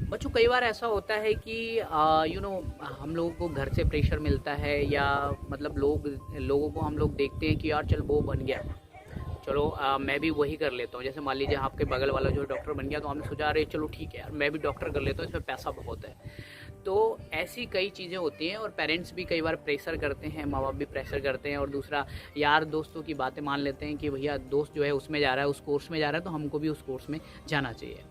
बच्चों कई बार ऐसा होता है कि हम लोगों को घर से प्रेशर मिलता है या मतलब लोगों को हम लोग देखते हैं कि यार चल वो बन गया, चलो मैं भी वही कर लेता हूँ। जैसे मान लीजिए आपके बगल वाला जो डॉक्टर बन गया तो हमने सोचा अरे चलो ठीक है यार मैं भी डॉक्टर कर लेता हूँ, इसमें पैसा बहुत है। तो ऐसी कई चीज़ें होती हैं और पेरेंट्स भी कई बार प्रेशर करते हैं, माँ बाप भी प्रेशर करते हैं, और दूसरा यार दोस्तों की बातें मान लेते हैं कि भैया दोस्त जो है उसमें जा रहा है, उस कोर्स में जा रहा है, तो हमको भी उस कोर्स में जाना चाहिए।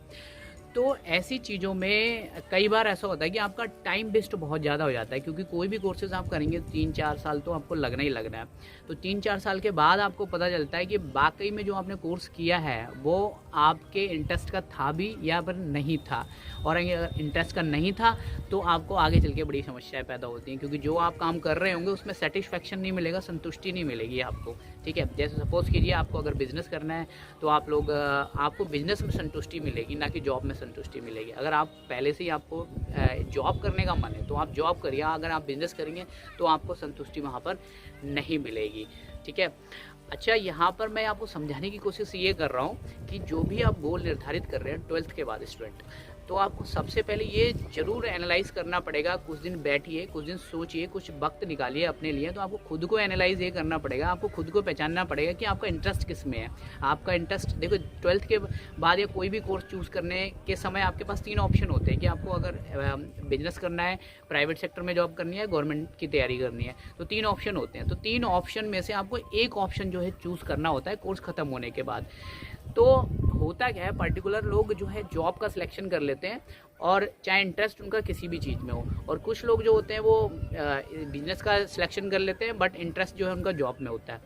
तो ऐसी चीज़ों में कई बार ऐसा होता है कि आपका टाइम वेस्ट बहुत ज़्यादा हो जाता है, क्योंकि कोई भी कोर्सेज आप करेंगे 3-4 साल तो आपको लगना ही लगना है। तो 3-4 साल के बाद आपको पता चलता है कि वाकई में जो आपने कोर्स किया है वो आपके इंटरेस्ट का था भी या फिर नहीं था, और अगर इंटरेस्ट का नहीं था तो आपको आगे चल के बड़ी समस्याएं पैदा होती हैं, क्योंकि जो आप काम कर रहे होंगे उसमें सेटिस्फेक्शन नहीं मिलेगा, संतुष्टि नहीं मिलेगी आपको। ठीक है, जैसे सपोज़ कीजिए आपको अगर बिज़नेस करना है तो आपको बिज़नेस में संतुष्टि मिलेगी, ना कि जॉब में संतुष्टि मिलेगी। अगर आप पहले से ही आपको जॉब करने का मन है तो आप जॉब करिए, अगर आप बिज़नेस करेंगे तो आपको संतुष्टि वहाँ पर नहीं मिलेगी। ठीक है। अच्छा, यहाँ पर मैं आपको समझाने की कोशिश ये कर रहा हूँ कि जो भी आप गोल निर्धारित कर रहे हैं 12th के बाद स्टूडेंट, तो आपको सबसे पहले ये ज़रूर एनालाइज़ करना पड़ेगा। कुछ दिन बैठिए, कुछ दिन सोचिए, कुछ वक्त निकालिए अपने लिए। तो आपको खुद को एनालाइज़ ये करना पड़ेगा, आपको खुद को पहचानना पड़ेगा कि आपका इंटरेस्ट किस में है। आपका इंटरेस्ट देखो, 12th के बाद या कोई भी कोर्स चूज़ करने के समय आपके पास 3 ऑप्शन होते हैं कि आपको अगर बिजनेस करना है, प्राइवेट सेक्टर में जॉब करनी है, गवर्नमेंट की तैयारी करनी है, तो 3 ऑप्शन होते हैं। तो 3 ऑप्शन में से आपको एक ऑप्शन जो है चूज़ करना होता है कोर्स ख़त्म होने के बाद। तो होता क्या है, पर्टिकुलर लोग जो है जॉब का सिलेक्शन कर लेते हैं, और चाहे इंटरेस्ट उनका किसी भी चीज़ में हो, और कुछ लोग जो होते हैं वो बिजनेस का सिलेक्शन कर लेते हैं बट इंटरेस्ट जो है उनका जॉब में होता है।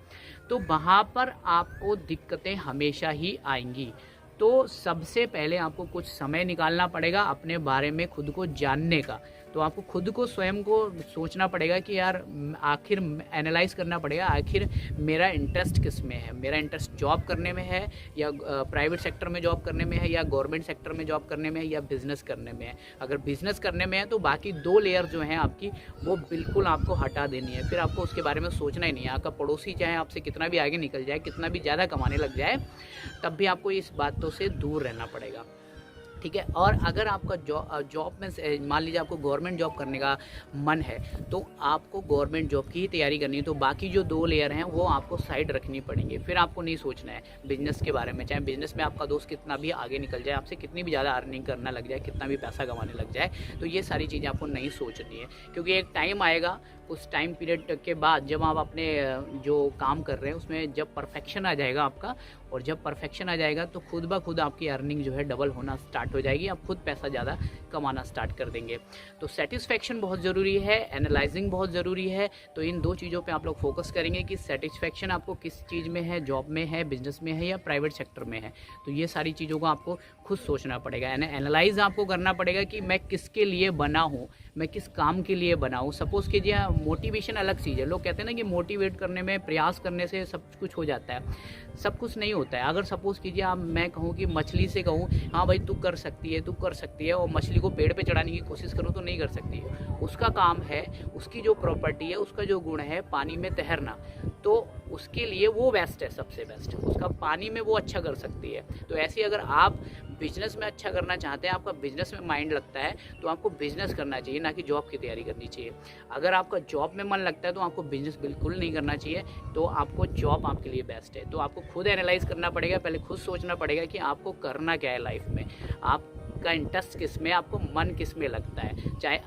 तो वहाँ पर आपको दिक्कतें हमेशा ही आएंगी। तो सबसे पहले आपको कुछ समय निकालना पड़ेगा अपने बारे में खुद को जानने का। तो आपको खुद को स्वयं को सोचना पड़ेगा कि यार आखिर एनालाइज करना पड़ेगा आखिर मेरा इंटरेस्ट किस में है। मेरा इंटरेस्ट जॉब करने में है, या प्राइवेट सेक्टर में जॉब करने में है, या गवर्नमेंट सेक्टर में जॉब करने में है, या बिज़नेस करने में है। अगर बिज़नेस करने में है तो बाकी 2 लेयर जो हैं आपकी वो बिल्कुल आपको हटा देनी है। फिर आपको उसके बारे में सोचना ही नहीं है। आपका पड़ोसी चाहे आपसे कितना भी आगे निकल जाए, कितना भी ज़्यादा कमाने लग जाए, तब भी आपको इस बातों से दूर रहना पड़ेगा। ठीक है। और अगर आपका जॉब में मान लीजिए आपको गवर्नमेंट जॉब करने का मन है, तो आपको गवर्नमेंट जॉब की ही तैयारी करनी है। तो बाकी जो 2 लेयर हैं वो आपको साइड रखनी पड़ेंगे। फिर आपको नहीं सोचना है बिजनेस के बारे में, चाहे बिजनेस में आपका दोस्त कितना भी आगे निकल जाए, आपसे कितनी भी ज़्यादा अर्निंग करना लग जाए, कितना भी पैसा कमाने लग जाए, तो ये सारी चीज़ें आपको नहीं सोचनी है। क्योंकि एक टाइम आएगा, उस टाइम पीरियड के बाद जब आप अपने जो काम कर रहे हैं उसमें जब परफेक्शन आ जाएगा आपका, और जब परफेक्शन आ जाएगा तो खुद ब खुद आपकी अर्निंग जो है डबल होना स्टार्ट हो जाएगी। आप खुद पैसा ज़्यादा कमाना स्टार्ट कर देंगे। तो सेटिस्फेक्शन बहुत ज़रूरी है, एनालाइजिंग बहुत ज़रूरी है। तो इन 2 चीज़ों पे आप लोग फोकस करेंगे कि सेटिस्फेक्शन आपको किस चीज़ में है, जॉब में है, बिजनेस में है, या प्राइवेट सेक्टर में है। तो ये सारी चीज़ों को आपको खुद सोचना पड़ेगा, एनालाइज आपको करना पड़ेगा कि मैं किसके लिए बना हूँ, मैं किस काम के लिए बना हूँ। सपोज़ कीजिए मोटिवेशन अलग चीज़ है। लोग कहते हैं ना कि मोटिवेट करने में, प्रयास करने से सब कुछ हो जाता है। सब कुछ नहीं होता है। अगर सपोज़ कीजिए आप, मैं कहूँ कि मछली से कहूँ हाँ भाई तू कर सकती है, तू कर सकती है, और मछली को पेड़ पे चढ़ाने की कोशिश करूँ तो नहीं कर सकती है। उसका काम है, उसकी जो प्रॉपर्टी है, उसका जो गुण है पानी में तैरना, तो उसके लिए वो बेस्ट है, सबसे बेस्ट उसका पानी में वो अच्छा कर सकती है। तो ऐसे अगर आप बिजनेस में अच्छा करना चाहते हैं, आपका बिजनेस में माइंड लगता है, तो आपको बिजनेस करना चाहिए, ना कि जॉब की तैयारी करनी चाहिए। अगर आपका जॉब में मन लगता है तो आपको बिजनेस बिल्कुल नहीं करना चाहिए। तो आपको जॉब आपके लिए बेस्ट है। तो आपको खुद एनालाइज करना पड़ेगा, पहले खुद सोचना पड़ेगा कि आपको करना क्या है लाइफ में, आपका इंटरेस्ट किस में, आपको मन किस में लगता है। चाहे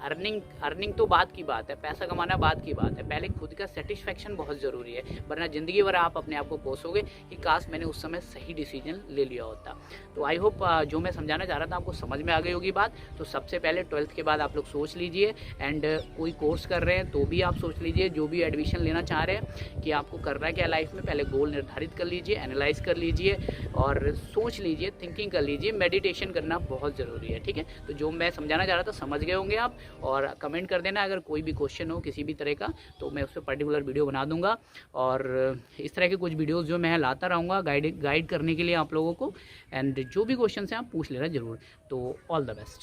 अर्निंग तो बात की बात है, पैसा कमाना बात की बात है, पहले खुद का सेटिस्फेक्शन बहुत ज़रूरी है। वरना ज़िंदगी भर आप अपने आप को कोसोगे कि काश मैंने उस समय सही डिसीजन ले लिया होता। तो आई होप जो मैं समझाना चाह रहा था आपको समझ में आ गई होगी बात। तो सबसे पहले 12th के बाद आप लोग सोच लीजिए, एंड कोई कोर्स कर रहे हैं तो भी आप सोच लीजिए, जो भी एडमिशन लेना चाह रहे हैं कि आपको करना क्या लाइफ में, पहले गोल निर्धारित कर लीजिए, एनालाइज कर लीजिए, और सोच लीजिए, थिंकिंग कर लीजिए। मेडिटेशन करना बहुत ज़रूरी है। ठीक है। तो जो मैं समझाना चाह रहा था समझ गए होंगे आप, और कमेंट कर देना अगर कोई भी क्वेश्चन हो किसी भी तरह का, तो मैं उस पर पर्टिकुलर वीडियो बना दूंगा। और इस तरह के कुछ वीडियोस जो मैं लाता रहूँगा गाइड करने के लिए आप लोगों को। एंड जो भी क्वेश्चन हैं आप पूछ लेना ज़रूर। तो ऑल द बेस्ट।